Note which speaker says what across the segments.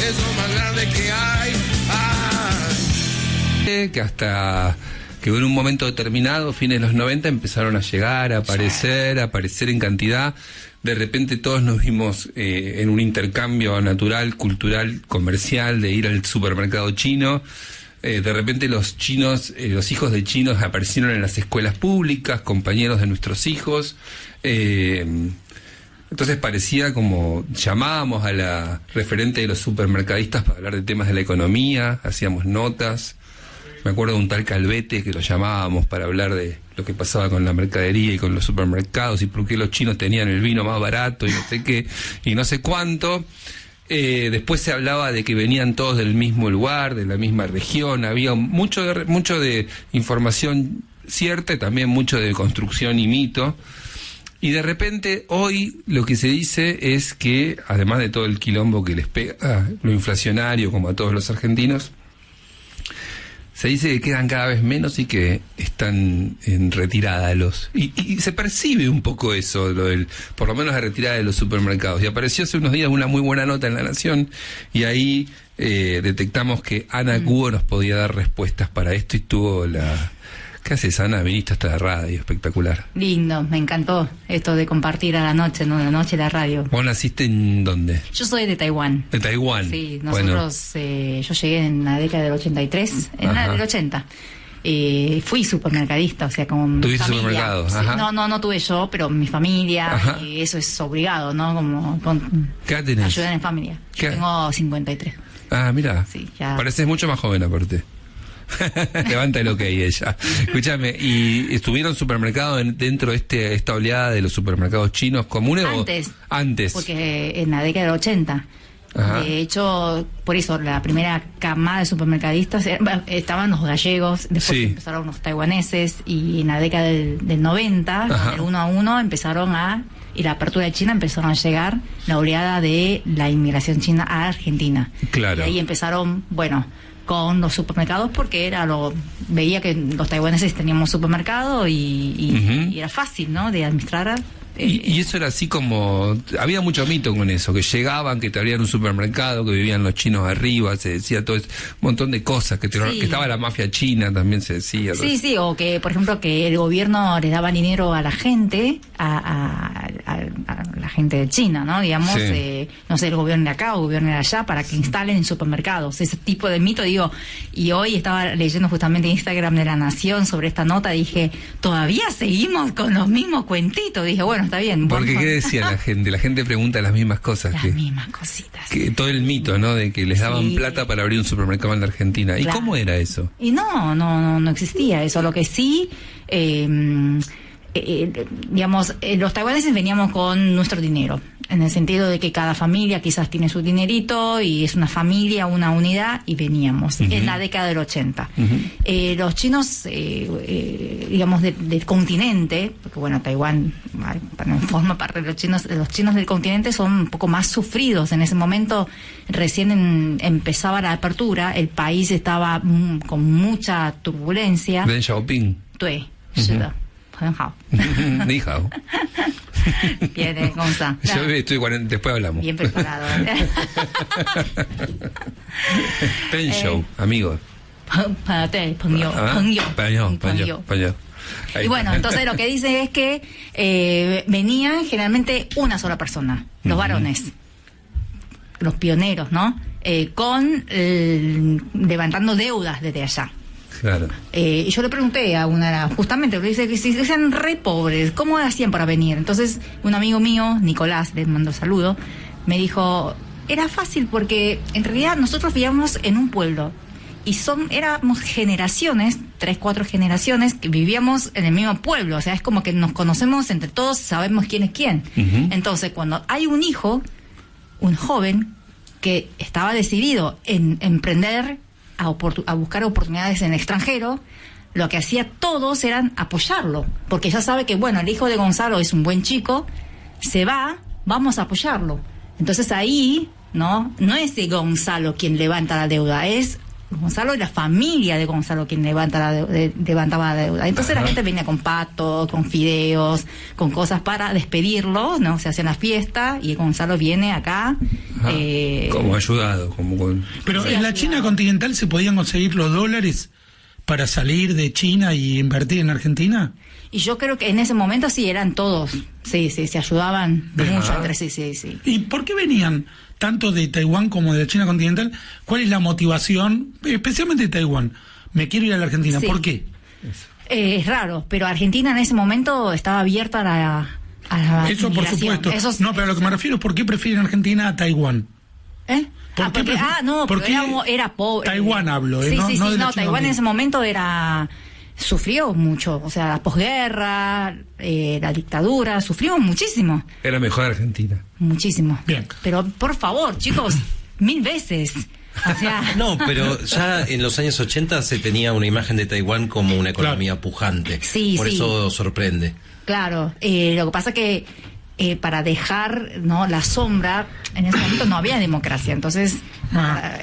Speaker 1: es lo más grande que hay.
Speaker 2: Que hasta que en un momento determinado, fines de los 90, empezaron a llegar, a aparecer en cantidad. De repente todos nos vimos en un intercambio natural, cultural, comercial, de ir al supermercado chino. De repente los chinos, los hijos de chinos aparecieron en las escuelas públicas, compañeros de nuestros hijos. Entonces parecía como llamábamos a la referente de los supermercadistas para hablar de temas de la economía, hacíamos notas. Me acuerdo de un tal Calvete que lo llamábamos para hablar de lo que pasaba con la mercadería y con los supermercados y por qué los chinos tenían el vino más barato y no sé qué y no sé cuánto. Después se hablaba de que venían todos del mismo lugar, de la misma región. Había mucho de información cierta y también mucho de construcción y mito. Y de repente hoy lo que se dice es que, además de todo el quilombo que les pega, lo inflacionario como a todos los argentinos, se dice que quedan cada vez menos y que están en retirada y se percibe un poco eso, por lo menos la retirada de los supermercados. Y apareció hace unos días una muy buena nota en La Nación y ahí detectamos que Ana Cubo nos podía dar respuestas para esto y tuvo la... ¿Qué haces, Ana? Viniste hasta la radio, espectacular.
Speaker 3: Lindo, me encantó esto de compartir a la noche, ¿no? La noche la radio.
Speaker 2: ¿Vos naciste en dónde?
Speaker 3: Yo soy de Taiwán.
Speaker 2: ¿De Taiwán?
Speaker 3: Sí, nosotros, yo llegué en la década del 83, en la del 80. Fui supermercadista, o sea, con
Speaker 2: ¿Tuviste
Speaker 3: familia.
Speaker 2: Supermercado?
Speaker 3: Sí,
Speaker 2: Ajá.
Speaker 3: no tuve yo, pero mi familia, eso es obligado, ¿no? Como
Speaker 2: ¿Qué edad tenés?
Speaker 3: Ayudar en familia. Yo tengo 53.
Speaker 2: Ah, mira.
Speaker 3: Sí, ya.
Speaker 2: Pareces mucho más joven aparte. Levanta el ok ella. Escúchame, ¿y estuvieron supermercados dentro de esta oleada de los supermercados chinos comunes? Antes.
Speaker 3: Porque en la década del 80. Ajá. De hecho, por eso la primera camada de supermercadistas estaban los gallegos, después empezaron los taiwaneses y en la década del 90, con el 1 a 1, y la apertura de China empezaron a llegar la oleada de la inmigración china a Argentina.
Speaker 2: Claro.
Speaker 3: Y ahí empezaron, con los supermercados porque veía que los taiwaneses teníamos supermercado y era fácil, ¿no? De administrar.
Speaker 2: Y eso era así como... Había mucho mito con eso, que llegaban, que te abrían un supermercado, que vivían los chinos arriba, se decía todo eso, un montón de cosas, que estaba la mafia china, también se decía.
Speaker 3: Sí, o que, por ejemplo, que el gobierno le daba dinero a la gente, a la gente de China, ¿no? Digamos, no sé, el gobierno de acá o el gobierno de allá, para que instalen supermercados. Ese tipo de mito, y hoy estaba leyendo justamente Instagram de La Nación sobre esta nota, dije, todavía seguimos con los mismos cuentitos. Dije, bueno, está bien.
Speaker 2: Porque, ¿qué decía la gente? La gente pregunta las mismas cosas.
Speaker 3: Las mismas cositas.
Speaker 2: Que todo el mito, ¿no? De que les daban plata para abrir un supermercado en la Argentina.
Speaker 3: Claro.
Speaker 2: ¿Y cómo era eso?
Speaker 3: Y no existía eso. Lo que sí... digamos, los taiwaneses veníamos con nuestro dinero, en el sentido de que cada familia quizás tiene su dinerito y es una familia, una unidad, y veníamos en la década del 80. Los chinos, digamos, del continente, porque Taiwán forma parte de los chinos del continente son un poco más sufridos. En ese momento recién empezaba la apertura, el país estaba con mucha turbulencia.
Speaker 2: Deng Xiaoping.
Speaker 3: 对，是的。很好。
Speaker 2: 你好。
Speaker 3: Bien, Gonzalo.
Speaker 2: Yo estoy después hablamos.
Speaker 3: Bien preparado.
Speaker 2: Pen Show, amigo.
Speaker 3: 对，朋友。Y bueno, entonces lo que dice es que venían generalmente una sola persona, los varones, los pioneros, ¿no? Levantando deudas desde allá.
Speaker 2: Claro.
Speaker 3: Y yo le pregunté a una, justamente, le dice que si eran re pobres, ¿cómo hacían para venir? Entonces, un amigo mío, Nicolás, le mando saludo, me dijo, era fácil porque en realidad nosotros vivíamos en un pueblo y éramos generaciones, 3, 4 generaciones que vivíamos en el mismo pueblo, o sea, es como que nos conocemos entre todos, sabemos quién es quién. Entonces, cuando hay un hijo, un joven que estaba decidido en emprender a buscar oportunidades en el extranjero, lo que hacía todos eran apoyarlo, porque ya sabe que, el hijo de Gonzalo es un buen chico, se va, vamos a apoyarlo. Entonces ahí, no es de Gonzalo quien levanta la deuda, es Gonzalo y la familia de Gonzalo quien levantaba la deuda. Entonces la gente venía con patos, con fideos, con cosas para despedirlo, ¿no? Se hacía la fiesta y Gonzalo viene acá.
Speaker 2: Como ayudado.
Speaker 4: Pero
Speaker 3: Sí,
Speaker 4: en la China continental se podían conseguir los dólares para salir de China y invertir en Argentina.
Speaker 3: Y yo creo que en ese momento sí eran todos. Sí, se ayudaban mucho entre sí.
Speaker 4: ¿Y por qué venían tanto de Taiwán como de la China continental? ¿Cuál es la motivación, especialmente de Taiwán? Me quiero ir a la Argentina.
Speaker 3: Sí.
Speaker 4: ¿Por qué?
Speaker 3: Es raro, pero Argentina en ese momento estaba abierta a la
Speaker 4: Eso por
Speaker 3: migración.
Speaker 4: supuesto. No, pero a lo que me refiero es ¿por qué prefieren Argentina a Taiwán?
Speaker 3: ¿Eh? Porque era pobre.
Speaker 4: Taiwán hablo,
Speaker 3: Sí,
Speaker 4: no,
Speaker 3: sí,
Speaker 4: no de la
Speaker 3: no,
Speaker 4: China
Speaker 3: Taiwán en
Speaker 4: continental.
Speaker 3: ese momento sufrió mucho, o sea, la posguerra, la dictadura, sufrimos muchísimo,
Speaker 2: Era mejor Argentina.
Speaker 3: muchísimo.
Speaker 4: Bien.
Speaker 3: Pero por favor, chicos, 1000 veces. O sea,
Speaker 5: No, pero ya en los años 80 se tenía una imagen de Taiwán como una economía pujante.
Speaker 3: Sí,
Speaker 5: Por
Speaker 3: sí.
Speaker 5: eso sorprende.
Speaker 3: claro, lo que pasa que para dejar, ¿no?, la sombra, en ese momento no había democracia, entonces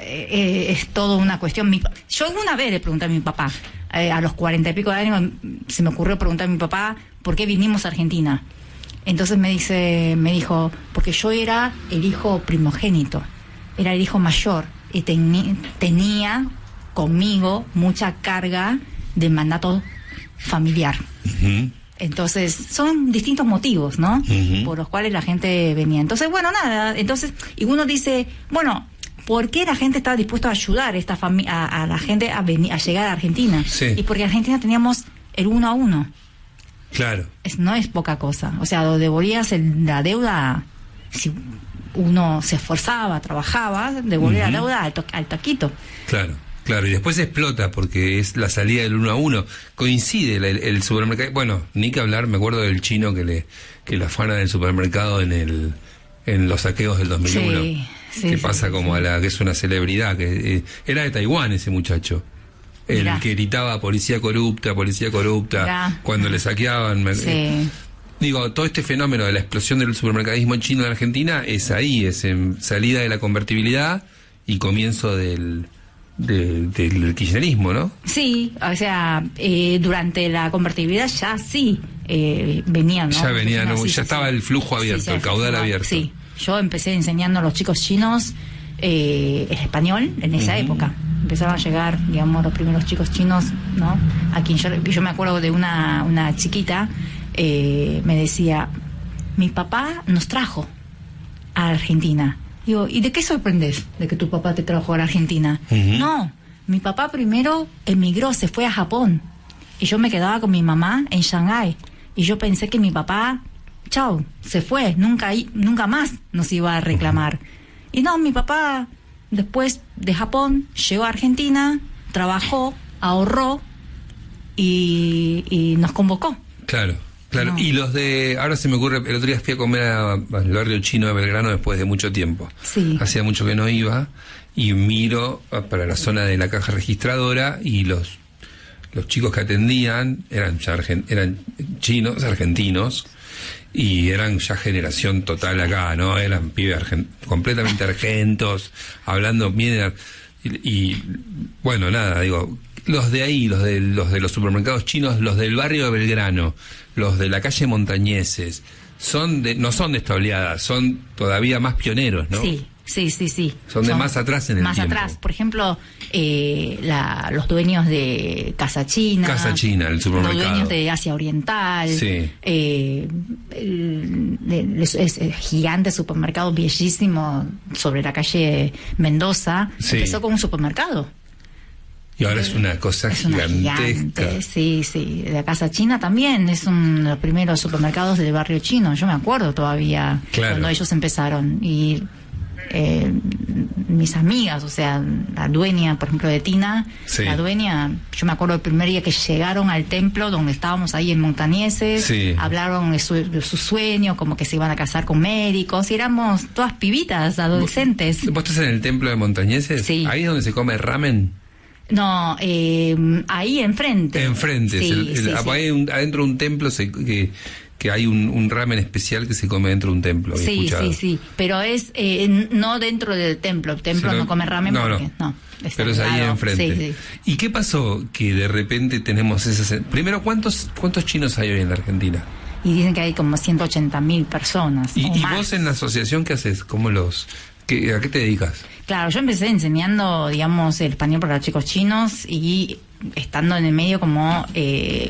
Speaker 3: es todo una cuestión. Yo alguna vez le pregunté a mi papá, a los 40 y pico de años, se me ocurrió preguntar a mi papá por qué vinimos a Argentina. Entonces me dijo, porque yo era el hijo primogénito, era el hijo mayor y tenía conmigo mucha carga de mandato familiar.
Speaker 2: Ujú.
Speaker 3: Entonces, son distintos motivos, ¿no?
Speaker 2: Ujú.
Speaker 3: Por los cuales la gente venía. Entonces, bueno, nada. Entonces, y uno dice, bueno, ¿por qué la gente estaba dispuesta a ayudar a la gente a llegar a Argentina?
Speaker 2: Sí.
Speaker 3: Y porque en Argentina teníamos el 1 a 1.
Speaker 2: Claro.
Speaker 3: No es poca cosa. O sea, devolvías la deuda, si uno se esforzaba, trabajaba, devolvía la deuda al taquito.
Speaker 2: Claro, y después explota porque es la salida del 1 a 1. Coincide el supermercado. Bueno, ni que hablar, me acuerdo del chino que la afana del supermercado en los saqueos del 2001.
Speaker 3: Sí,
Speaker 2: pasa como que es una celebridad, que era de Taiwán ese muchacho. El
Speaker 3: Mirá.
Speaker 2: que gritaba policía corrupta,
Speaker 3: Mirá.
Speaker 2: cuando le saqueaban.
Speaker 3: Sí.
Speaker 2: Digo, todo este fenómeno de la explosión del supermercadismo chino en Argentina es ahí, es en salida de la convertibilidad y comienzo del kirchnerismo, ¿no?
Speaker 3: Sí, o sea, durante la convertibilidad ya sí venían, ¿no?
Speaker 2: Ya venían,
Speaker 3: Sí,
Speaker 2: ya estaba el flujo abierto,
Speaker 3: ya
Speaker 2: el caudal abierto.
Speaker 3: Sí, yo empecé enseñando a los chicos chinos el español en esa época. Empezaron a llegar, digamos, los primeros chicos chinos, ¿no? A quien yo me acuerdo de una chiquita, me decía, mi papá nos trajo a Argentina. Digo, ¿y de qué sorprendes de que tu papá te trajo a la Argentina?
Speaker 2: Ujú.
Speaker 3: No, mi papá primero emigró, se fue a Japón. Y yo me quedaba con mi mamá en Shanghái. Y yo pensé que mi papá, chao, se fue, nunca más nos iba a reclamar. Y no, mi papá, después de Japón, llegó a Argentina, trabajó, ahorró y nos convocó.
Speaker 2: Claro.
Speaker 3: No.
Speaker 2: Y los ahora se me ocurre, el otro día fui a comer al barrio chino de Belgrano después de mucho tiempo.
Speaker 3: Sí.
Speaker 2: Hacía mucho que no iba y miro para la zona de la caja registradora y los chicos que atendían eran chinos, argentinos, y eran ya generación total acá, ¿no? Eran pibes completamente argentos, hablando bien. Y bueno, nada, digo, los de ahí, los de los supermercados chinos, los del barrio de Belgrano, los de la calle Montañeses, no son de esta oleada, son todavía más pioneros, ¿no?
Speaker 3: Sí.
Speaker 2: Son de más atrás en el
Speaker 3: más
Speaker 2: tiempo.
Speaker 3: atrás. Por ejemplo, los dueños de Casa China.
Speaker 2: Casa China, el supermercado.
Speaker 3: Los dueños de Asia Oriental.
Speaker 2: Sí.
Speaker 3: Es gigante supermercado bellísimo sobre la calle Mendoza.
Speaker 2: Sí.
Speaker 3: Empezó con un supermercado.
Speaker 2: Y ahora es una cosa
Speaker 3: Es una
Speaker 2: gigantesca.
Speaker 3: gigante, sí. La Casa China también es uno de los primeros supermercados del barrio chino. Yo me acuerdo todavía cuando ellos empezaron. Y mis amigas, o sea, la dueña, por ejemplo, de Tina,
Speaker 2: Sí.
Speaker 3: la dueña, yo me acuerdo el primer día que llegaron al templo donde estábamos ahí en Montañeses,
Speaker 2: Sí.
Speaker 3: hablaron de su sueño, como que se iban a casar con médicos, y éramos todas pibitas, adolescentes.
Speaker 2: ¿Vos estás en el templo de Montañeses?
Speaker 3: Sí.
Speaker 2: ¿Ahí es donde se come ramen?
Speaker 3: No, ahí enfrente.
Speaker 2: Enfrente.
Speaker 3: Sí, sí.
Speaker 2: Ahí adentro de un templo que que hay un ramen especial que se come dentro de un templo.
Speaker 3: Sí, pero es no dentro del templo. El templo no come ramen porque no.
Speaker 2: Pero es ahí enfrente.
Speaker 3: Sí.
Speaker 2: ¿Y qué pasó que de repente tenemos ese... Primero, ¿cuántos chinos hay hoy en la Argentina?
Speaker 3: Y dicen que hay como 180.000 personas.
Speaker 2: ¿Y
Speaker 3: más.
Speaker 2: vos en la asociación qué haces? ¿A qué te dedicas?
Speaker 3: Claro, yo empecé enseñando, digamos, el español para los chicos chinos y estando en el medio como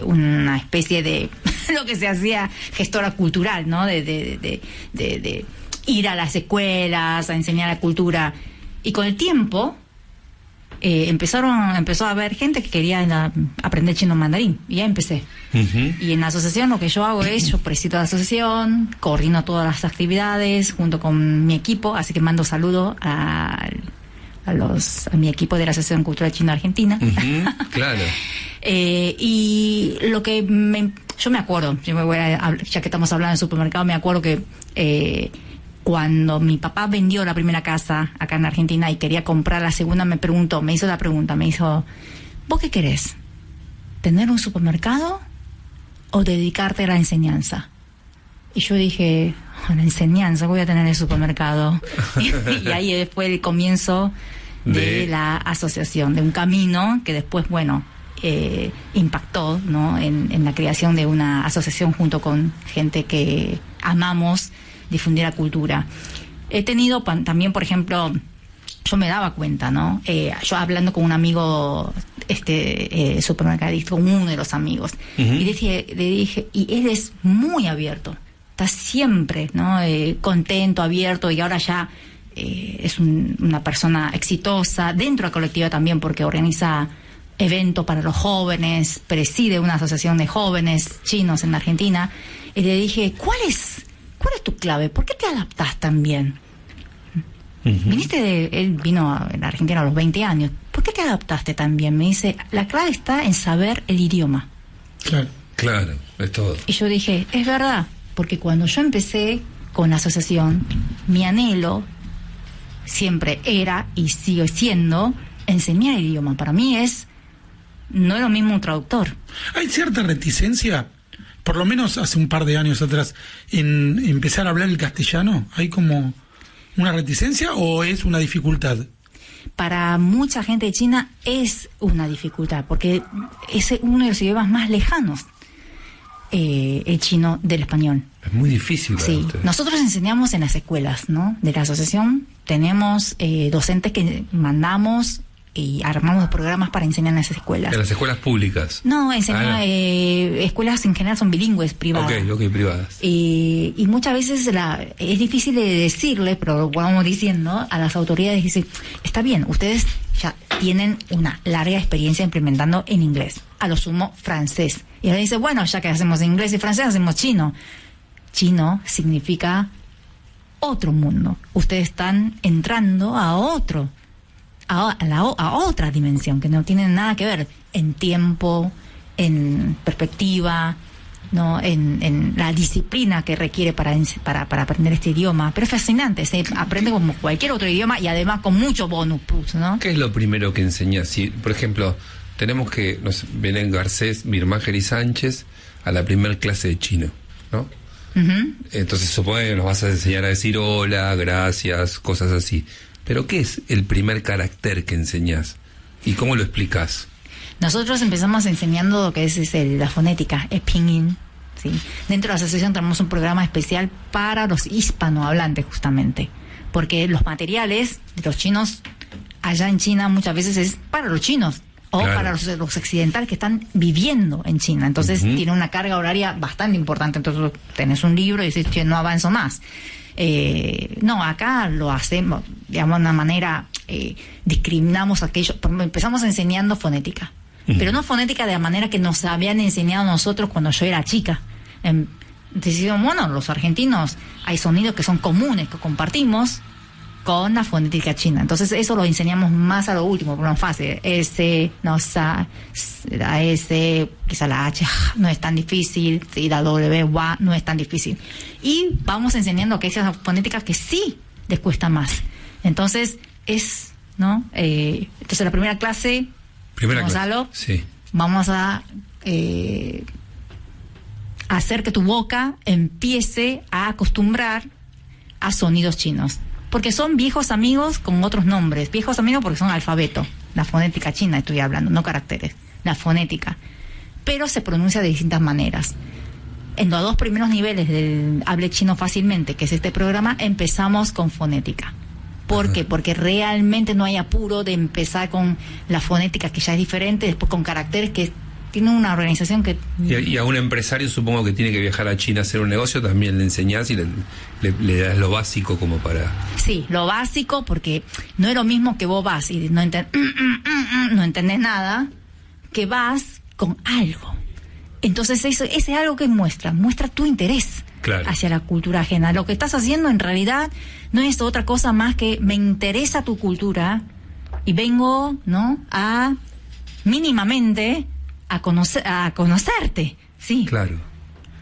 Speaker 3: una especie de lo que se hacía gestora cultural, ¿no? De ir a las escuelas a enseñar la cultura. Y con el tiempo empezó a haber gente que quería aprender chino mandarín y ya empecé. Y en la asociación lo que yo hago es, yo presido la asociación, coordino todas las actividades junto con mi equipo, así que mando saludo a mi equipo de la Asociación Cultural China Argentina.
Speaker 2: Claro.
Speaker 3: Y lo que yo me acuerdo, ya que estamos hablando de supermercado, me acuerdo que cuando mi papá vendió la primera casa acá en Argentina y quería comprar la segunda, me hizo la pregunta, ¿vos qué querés? ¿Tener un supermercado o dedicarte a la enseñanza? Y yo dije, la enseñanza, voy a tener el supermercado. Y ahí fue el comienzo de la asociación, de un camino que después, impactó, ¿no? en la creación de una asociación junto con gente que amamos difundir la cultura. He tenido también, por ejemplo, yo me daba cuenta, ¿no? Yo hablando con un amigo supermercadista, con uno de los amigos, y le dije, y él es muy abierto, está siempre, ¿no? Contento, abierto, y ahora ya es una persona exitosa dentro de la colectiva también, porque organiza eventos para los jóvenes, preside una asociación de jóvenes chinos en Argentina. Y le dije, ¿cuál es tu clave? ¿Por qué te adaptás tan bien? Él vino a la Argentina a los 20 años. ¿Por qué te adaptaste tan bien? Me dice, la clave está en saber el idioma.
Speaker 2: Claro, es todo.
Speaker 3: Y yo dije, es verdad, porque cuando yo empecé con la asociación, mi anhelo siempre era y sigue siendo enseñar el idioma. Para mí no es lo mismo un traductor.
Speaker 4: Hay cierta reticencia, por lo menos hace un par de años atrás, en empezar a hablar el castellano. ¿Hay como una reticencia o es una dificultad?
Speaker 3: Para mucha gente de China es una dificultad, porque es uno de los idiomas más lejanos, el chino del español.
Speaker 2: Es muy difícil para
Speaker 3: Sí,
Speaker 2: ustedes.
Speaker 3: nosotros enseñamos en las escuelas, ¿no? De la asociación tenemos docentes que mandamos y armamos programas para enseñar en las escuelas.
Speaker 2: En las escuelas públicas.
Speaker 3: No, escuelas en general son bilingües, privadas.
Speaker 2: Ok, privadas.
Speaker 3: Y muchas veces es difícil de decirle, pero lo vamos diciendo a las autoridades, dice, está bien, ustedes ya tienen una larga experiencia implementando en inglés, a lo sumo francés. Y ahora dice, bueno, ya que hacemos inglés y francés, hacemos chino. Chino significa otro mundo. Ustedes están entrando a otro. A otra dimensión que no tiene nada que ver en tiempo, en perspectiva, no, en la disciplina que requiere para aprender este idioma. Pero es fascinante, se aprende como cualquier otro idioma y además con mucho bonus plus, ¿no?
Speaker 2: ¿Qué es lo primero que enseñas? Si, por ejemplo, tenemos que vienen Garcés, Birmánger y Sánchez a la primera clase de chino, ¿no? Entonces supongo que nos vas a enseñar a decir hola, gracias, cosas así. Pero ¿qué es el primer carácter que enseñás? ¿Y cómo lo explicás?
Speaker 3: Nosotros empezamos enseñando lo que es la fonética, el pinyin, ¿sí? Dentro de la asociación tenemos un programa especial para los hispanohablantes, justamente. Porque los materiales de los chinos allá en China muchas veces es para los chinos o
Speaker 2: claro,
Speaker 3: para los occidentales que están viviendo en China. Entonces tiene una carga horaria bastante importante. Entonces tenés un libro y dices, che, no avanzo más. No, acá lo hacemos, digamos, de una manera, discriminamos aquello. Empezamos enseñando fonética, pero no fonética de la manera que nos habían enseñado nosotros cuando yo era chica. Decimos, bueno, los argentinos hay sonidos que son comunes, que compartimos con la fonética china. Entonces eso lo enseñamos más a lo último, pero no fácil. S, no, sa, la S, quizá la H no es tan difícil, y la W, wa, no es tan difícil. Y vamos enseñando aquellas fonéticas que sí les cuesta más. Entonces ¿no? Entonces la primera clase, Gonzalo,
Speaker 2: sí,
Speaker 3: vamos a hacer que tu boca empiece a acostumbrar a sonidos chinos. Porque son viejos amigos con otros nombres. Viejos amigos porque son alfabeto. La fonética china estoy hablando, no caracteres. La fonética. Pero se pronuncia de distintas maneras. En los 2 primeros niveles del Hable Chino Fácilmente, que es este programa, empezamos con fonética. ¿Por qué? Porque realmente no hay apuro de empezar con la fonética, que ya es diferente, después con caracteres, que tiene una organización que...
Speaker 2: Y a un empresario, supongo que tiene que viajar a China a hacer un negocio, también le enseñás y le das lo básico como para...
Speaker 3: Sí, lo básico, porque no es lo mismo que vos vas y no entendés nada, que vas con algo. Entonces eso, ese es algo que muestra tu interés hacia la cultura ajena. Lo que estás haciendo en realidad no es otra cosa más que me interesa tu cultura y vengo, ¿no?, a mínimamente a conocerte, sí.
Speaker 2: Claro.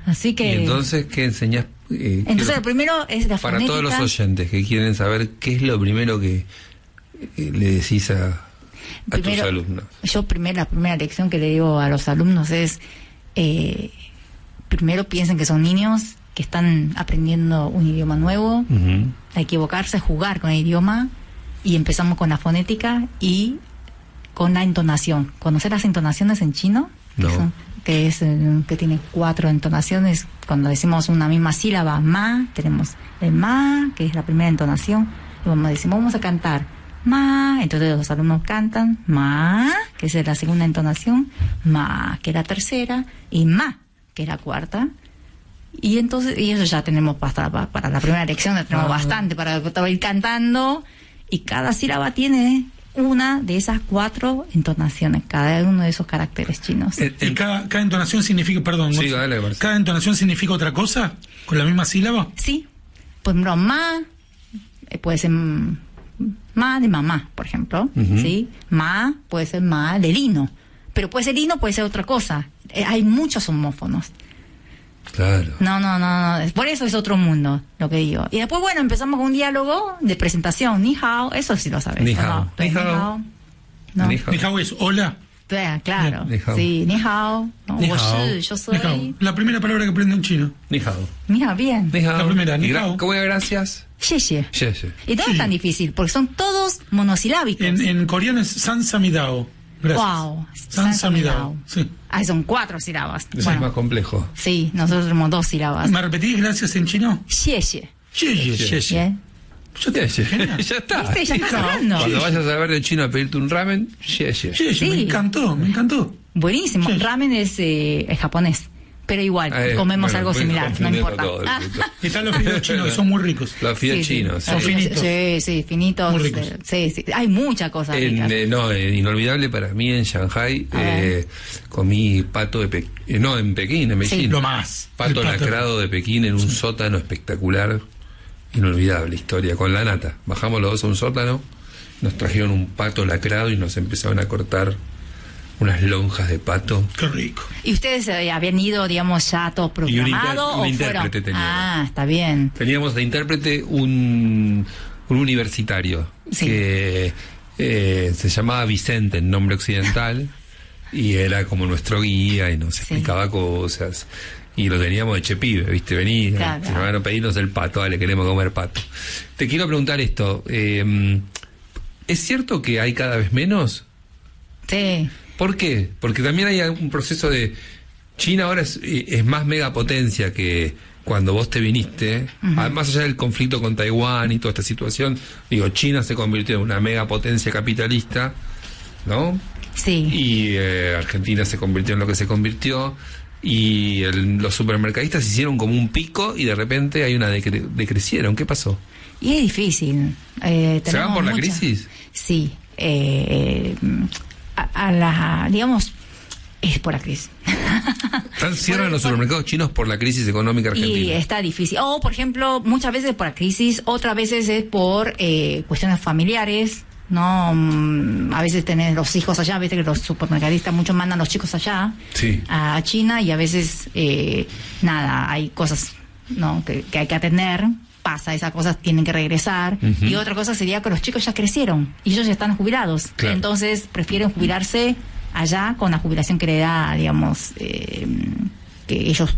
Speaker 3: Así que...
Speaker 2: ¿Y entonces qué enseñás?
Speaker 3: Entonces lo primero es la
Speaker 2: para
Speaker 3: fonética.
Speaker 2: todos los oyentes que quieren saber qué es lo primero que le decís a tus alumnos.
Speaker 3: Yo la primera lección que le digo a los alumnos es, primero piensen que son niños que están aprendiendo un idioma nuevo, a equivocarse, a jugar con el idioma, y empezamos con la fonética y con la entonación. ¿Conocer las entonaciones en chino?
Speaker 2: No.
Speaker 3: Que tiene 4 entonaciones. Cuando decimos una misma sílaba, ma, tenemos el ma, que es la primera entonación, y cuando decimos vamos a cantar ma, entonces los alumnos cantan ma, que es la segunda entonación, ma, que es la tercera, y ma, que es la cuarta. Y entonces, y eso ya tenemos para la primera lección, ya tenemos bastante para ir cantando, y cada sílaba tiene una de esas 4 entonaciones, cada uno de esos caracteres chinos.
Speaker 4: ¿Y cada entonación significa, perdón,
Speaker 2: sí, dale,
Speaker 4: cada entonación significa otra cosa? ¿Con la misma sílaba?
Speaker 3: Sí. Por ejemplo, ma puede ser ma de mamá, por ejemplo, ¿sí? Ma puede ser ma de lino, pero puede ser lino, puede ser otra cosa. Hay muchos homófonos.
Speaker 2: Claro.
Speaker 3: No, por eso es otro mundo, lo que digo. Y después, bueno, empezamos con un diálogo de presentación. Ni hao, eso sí lo sabes.
Speaker 2: Ni hao.
Speaker 3: ¿No? Ni hao. No.
Speaker 4: Ni hao es hola.
Speaker 3: Claro.
Speaker 2: Ni hao.
Speaker 3: Sí, ni hao. ¿No?
Speaker 5: Ni hao.
Speaker 3: Yo soy.
Speaker 4: Ni hao. La primera palabra que aprendo en chino.
Speaker 2: Ni hao.
Speaker 3: Mira, bien.
Speaker 2: Ni hao.
Speaker 4: La primera, ni
Speaker 2: Y
Speaker 4: hao.
Speaker 2: ¿Cómo es gracias?
Speaker 3: Xie.
Speaker 2: Xie.
Speaker 3: Y no es tan difícil, porque son todos monosilábicos.
Speaker 4: En coreano es sansamidao. Gracias.
Speaker 3: Wow.
Speaker 4: Sansamidao. Sí.
Speaker 3: Son 4 sílabas.
Speaker 2: Eso es más complejo.
Speaker 3: Sí, nosotros tenemos 2 sílabas.
Speaker 4: ¿Me repetís gracias en chino?
Speaker 3: Xie. Bien.
Speaker 2: Ya está.
Speaker 3: ¿Viste? Ya está hablando.
Speaker 2: Cuando vayas a ver de chino a pedirte un ramen, xie.
Speaker 4: Sí.
Speaker 3: Sí.
Speaker 4: Me encantó.
Speaker 3: Buenísimo.
Speaker 4: Sí.
Speaker 3: Ramen es japonés, pero igual comemos algo similar, no importa.
Speaker 4: Están los fideos chinos que son muy ricos.
Speaker 2: Los fideos chinos.
Speaker 4: Son finitos.
Speaker 3: Sí, finitos.
Speaker 4: Muy ricos.
Speaker 3: Sí. Hay muchas cosas ricas.
Speaker 2: Inolvidable para mí en Shanghai, comí pato de Pekín, en Pekín, en Beijing.
Speaker 3: Sí.
Speaker 4: Lo más.
Speaker 2: Pato
Speaker 4: El pato.
Speaker 2: lacrado de Pekín en un sótano espectacular. Inolvidable historia, con la nata. Bajamos los 2 a un sótano, nos trajeron un pato lacrado y nos empezaron a cortar unas lonjas de pato.
Speaker 4: Qué rico.
Speaker 3: ¿Y ustedes habían ido, digamos, ya todo programado
Speaker 2: un
Speaker 3: o
Speaker 2: intérprete
Speaker 3: fueron?
Speaker 2: teníamos.
Speaker 3: Está bien.
Speaker 2: Teníamos de intérprete un universitario
Speaker 3: Sí.
Speaker 2: que se llamaba Vicente en nombre occidental y era como nuestro guía y nos explicaba cosas. Y lo teníamos de chepibe, ¿viste? Vení,
Speaker 3: Claro.
Speaker 2: hermano, pedimos el pato, dale, queremos comer pato. Te quiero preguntar esto. ¿Es cierto que hay cada vez menos?
Speaker 3: Sí.
Speaker 2: ¿Por qué? Porque también hay un proceso de... China ahora es más megapotencia que cuando vos te viniste. Más allá del conflicto con Taiwán y toda esta situación, digo, China se convirtió en una megapotencia capitalista, ¿no?
Speaker 3: Sí.
Speaker 2: Y Argentina se convirtió en lo que se convirtió. Y los supermercadistas hicieron como un pico y de repente hay una decrecieron. ¿Qué pasó?
Speaker 3: Y es difícil.
Speaker 2: ¿Se van por la crisis?
Speaker 3: Sí. Digamos, es por la crisis.
Speaker 2: Cierran los supermercados chinos por la crisis económica argentina.
Speaker 3: Y está difícil. O, por ejemplo, muchas veces por la crisis, otras veces es por cuestiones familiares. No, a veces tenés los hijos allá, viste que los supermercadistas muchos mandan a los chicos allá,
Speaker 2: Sí.
Speaker 3: a China, y a veces hay cosas, ¿no?, que hay que atender, pasa, esas cosas tienen que regresar. Y otra cosa sería que los chicos ya crecieron y ellos ya están jubilados,
Speaker 2: Claro.
Speaker 3: entonces prefieren jubilarse allá con la jubilación que le da, digamos, que ellos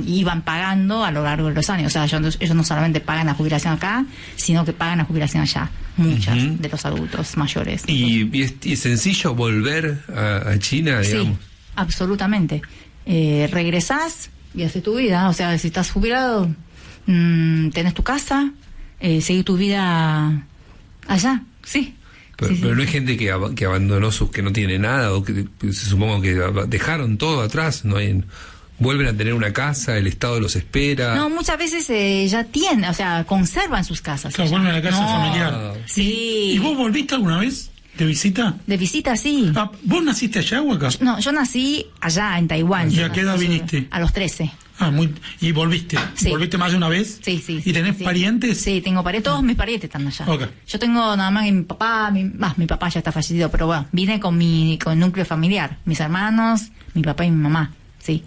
Speaker 3: iban pagando a lo largo de los años. O sea, ellos no solamente pagan la jubilación acá, sino que pagan la jubilación allá. Muchas de los adultos mayores.
Speaker 2: ¿Y es sencillo volver a China, digamos?
Speaker 3: Sí, absolutamente. Regresás y haces tu vida. O sea, si estás jubilado, tenés tu casa, seguís tu vida allá, sí.
Speaker 2: Pero no hay gente que abandonó que no tiene nada, o que supongo que dejaron todo atrás, no hay, vuelven a tener una casa, el Estado los espera.
Speaker 3: No, muchas veces ya tienen, o sea, conservan sus casas.
Speaker 4: Claro, vuelven a la casa familiar.
Speaker 3: Sí.
Speaker 4: ¿Y vos volviste alguna vez de visita?
Speaker 3: De visita, sí.
Speaker 4: ¿Vos naciste allá o acá?
Speaker 3: No, yo nací allá, en Taiwán.
Speaker 4: ¿Y a qué edad viniste?
Speaker 3: A los 13.
Speaker 4: ¿Y volviste?
Speaker 3: Sí.
Speaker 4: ¿Volviste más de una vez?
Speaker 3: Sí.
Speaker 4: ¿Y tenés parientes?
Speaker 3: Sí, tengo parientes, todos mis parientes están allá.
Speaker 4: Okay.
Speaker 3: Yo tengo nada más que mi papá, mi papá ya está fallecido, pero bueno, vine con el núcleo familiar, mis hermanos, mi papá y mi mamá, sí.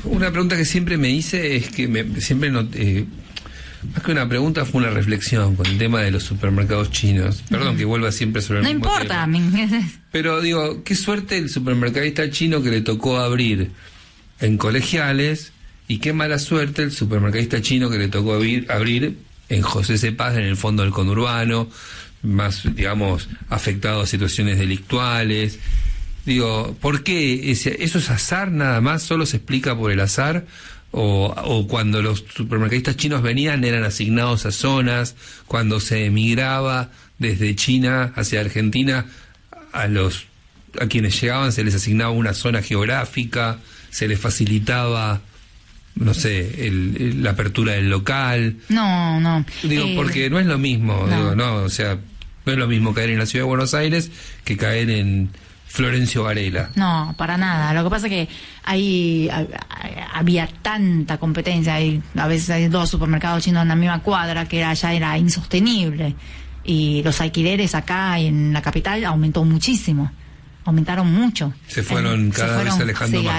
Speaker 2: Una pregunta que siempre me hice es que siempre más que una pregunta fue una reflexión con el tema de los supermercados chinos. Perdón que vuelva siempre sobre el
Speaker 3: No
Speaker 2: mismo
Speaker 3: importa.
Speaker 2: tema. Pero digo, qué suerte el supermercadista chino que le tocó abrir en colegiales, y qué mala suerte el supermercadista chino que le tocó abrir en José C. Paz, en el fondo del conurbano, más, digamos, afectado a situaciones delictuales. Digo, ¿por qué? ¿Eso es azar nada más? ¿Solo se explica por el azar? ¿O cuando los supermercadistas chinos venían eran asignados a zonas? Cuando se emigraba desde China hacia Argentina, a quienes llegaban se les asignaba una zona geográfica, se les facilitaba, no sé, la apertura del local.
Speaker 3: No.
Speaker 2: Digo, porque no es lo mismo,
Speaker 3: no.
Speaker 2: O sea, no es lo mismo caer en la ciudad de Buenos Aires que caer en Florencio Varela.
Speaker 3: No, para nada. Lo que pasa es que había tanta competencia, a veces hay 2 supermercados chinos en la misma cuadra, que ya era insostenible. Y los alquileres acá en la capital aumentaron mucho.
Speaker 2: Se fueron cada vez alejando más.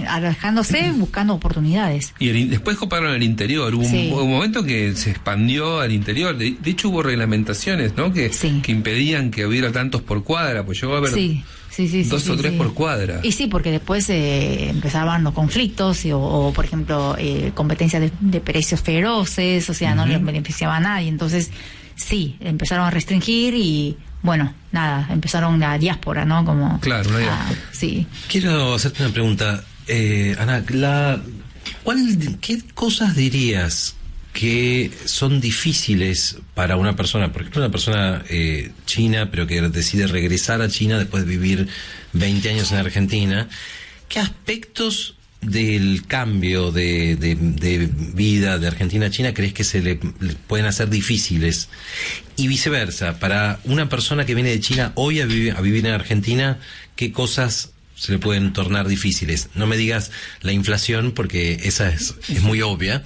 Speaker 3: Alejándose, buscando oportunidades.
Speaker 2: Y después coparon el interior. Hubo un momento que se expandió al interior. De hecho, hubo reglamentaciones, ¿no? Que impedían que hubiera tantos por cuadra, pues llegó a haber 2 o 3 por cuadra.
Speaker 3: Y sí, porque después empezaban los conflictos, o por ejemplo, competencia de precios feroces, o sea, no les beneficiaba a nadie. Entonces, sí, empezaron a restringir y... Bueno, nada, empezaron la diáspora, ¿no? Como
Speaker 2: claro, una diáspora.
Speaker 3: Sí.
Speaker 5: Quiero hacerte una pregunta, Ana. ¿Qué cosas dirías que son difíciles para una persona? Por ejemplo, una persona china, pero que decide regresar a China después de vivir 20 años en Argentina. ¿Qué aspectos del cambio de vida de Argentina a China crees que se le pueden hacer difíciles? Y viceversa, para una persona que viene de China hoy a vivir en Argentina, ¿qué cosas se le pueden tornar difíciles? No me digas la inflación, porque esa es muy obvia,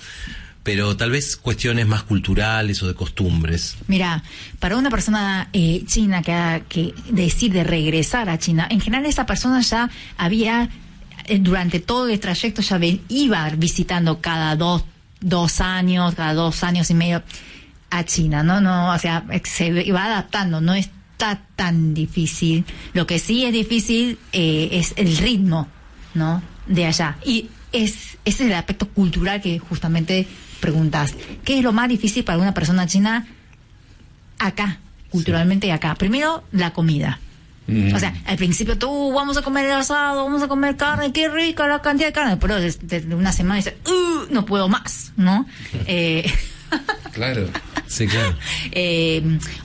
Speaker 5: pero tal vez cuestiones más culturales o de costumbres.
Speaker 3: Mira, para una persona china que decide regresar a China, en general esa persona ya había... durante todo el trayecto ya iba visitando cada dos años, cada 2 años y medio a China, ¿no? O sea, se va adaptando, no está tan difícil. Lo que sí es difícil es el ritmo, ¿no? De allá. Y ese es el aspecto cultural que justamente preguntas. ¿Qué es lo más difícil para una persona china acá, culturalmente acá? Primero, la comida. O sea, al principio vamos a comer el asado, vamos a comer carne, qué rica la cantidad de carne, pero desde una semana dice, no puedo más, ¿no?
Speaker 2: Claro,
Speaker 5: sí, claro.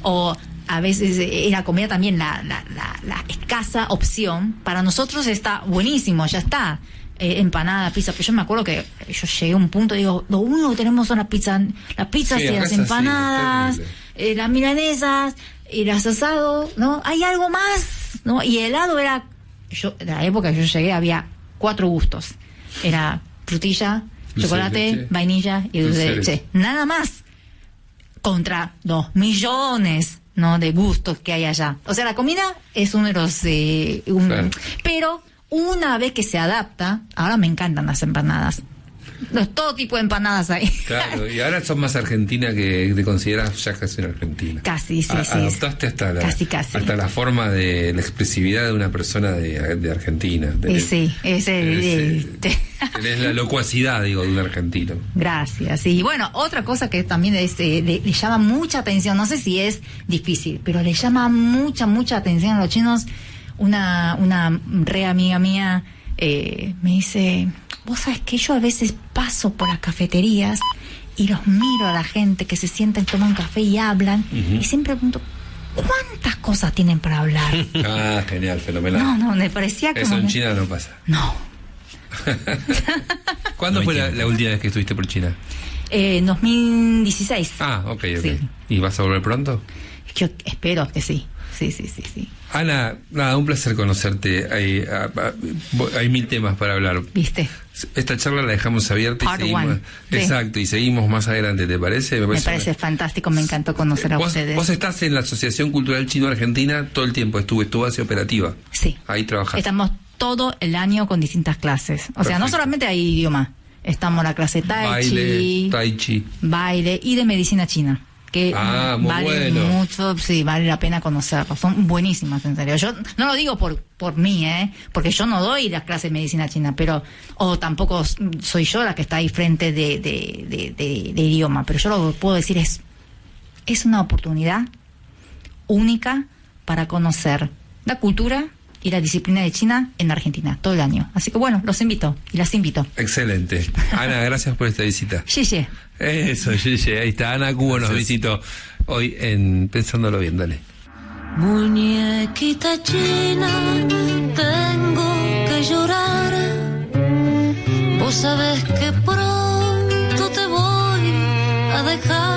Speaker 3: O a veces la comida también, la escasa opción, para nosotros está buenísimo, ya está. Empanada, pizza, pero yo me acuerdo que yo llegué a un punto y digo, lo único que tenemos son las pizzas y las empanadas, las milanesas, y las asados, ¿no? Hay algo más, ¿no? Y el helado en la época que yo llegué había 4 gustos. Era frutilla, chocolate, vainilla y dulce de leche. Nada más. Contra 2 millones, ¿no? De gustos que hay allá. O sea, la comida es uno de los... claro. Pero una vez que se adapta, ahora me encantan las empanadas. Todo tipo de empanadas hay.
Speaker 2: Claro, y ahora son más argentina que te consideras ya casi una argentina.
Speaker 3: Casi, sí.
Speaker 2: Adoptaste hasta la forma de la expresividad de una persona de Argentina.
Speaker 3: Sí, ese
Speaker 2: Tenés la locuacidad, digo, de un argentino.
Speaker 3: Gracias. Y bueno, otra cosa que también le llama mucha atención, no sé si es difícil, pero le llama mucha atención a los chinos. Una re amiga mía me dice, vos sabés que yo a veces paso por las cafeterías y los miro a la gente que se sientan, toman café y hablan, y siempre pregunto, ¿cuántas cosas tienen para hablar?
Speaker 2: Ah, genial, fenomenal.
Speaker 3: No, me parecía que...
Speaker 2: Eso en China no pasa.
Speaker 3: No.
Speaker 2: ¿Cuándo fue la última vez que estuviste por China?
Speaker 3: 2016.
Speaker 2: Ah, ok.
Speaker 3: Sí.
Speaker 2: ¿Y vas a volver pronto?
Speaker 3: Yo espero que sí. Sí.
Speaker 2: Ana, nada, un placer conocerte. Hay 1000 temas para hablar.
Speaker 3: ¿Viste?
Speaker 2: Esta charla la dejamos abierta
Speaker 3: Part
Speaker 2: y seguimos.
Speaker 3: one. Sí.
Speaker 2: Exacto, y seguimos más adelante, ¿te parece?
Speaker 3: Me parece fantástico, me encantó conocer a ustedes.
Speaker 2: Vos estás en la Asociación Cultural Chino-Argentina todo el tiempo, es tu base operativa.
Speaker 3: Sí.
Speaker 2: Ahí trabajás.
Speaker 3: Estamos todo el año con distintas clases. O sea, no solamente hay idioma. Estamos en la clase Tai Chi, baile y de medicina china. Que
Speaker 2: muy
Speaker 3: vale
Speaker 2: bueno.
Speaker 3: mucho, sí, vale la pena conocerlos. Son buenísimas, en serio. Yo no lo digo por mí, porque yo no doy las clases de medicina china, pero, o tampoco soy yo la que está ahí frente de idioma, pero yo lo que puedo decir es una oportunidad única para conocer la cultura y la disciplina de China en Argentina todo el año. Así que bueno, los invito y las invito.
Speaker 2: Excelente. Ana, gracias por esta visita.
Speaker 3: Xie.
Speaker 2: Eso, ahí está. Ana Cubo nos visitó hoy en Pensándolo Bien, dale.
Speaker 6: Muñequita china, tengo que llorar. Vos sabés que pronto te voy a dejar.